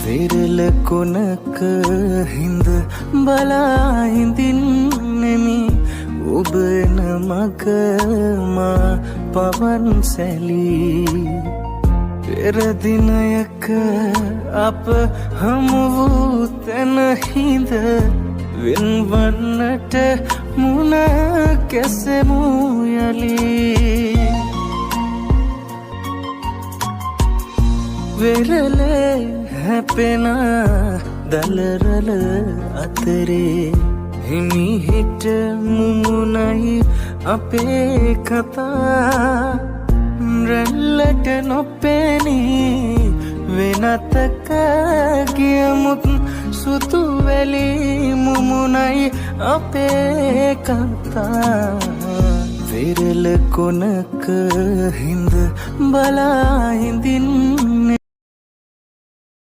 විරල කොනක හිඳ බලා හිඳින්නෙමි ඔබ එන මග මා පවන් සැලී පෙර දිනයක අප හමු වූ තැන හිඳ වෙන්වන්නට මුණ කැසෙමු යලී වෙරළේ හැපෙන දලරල අතරේ හිමිහිට මුමුණයි අපේ කතා රැල්ලට නොපෙනී වෙනතක ගියමුත් සුතු වැලි මුමුණයි අපේ කතා විරල කොනක හිඳ බලා හිඳින්නේ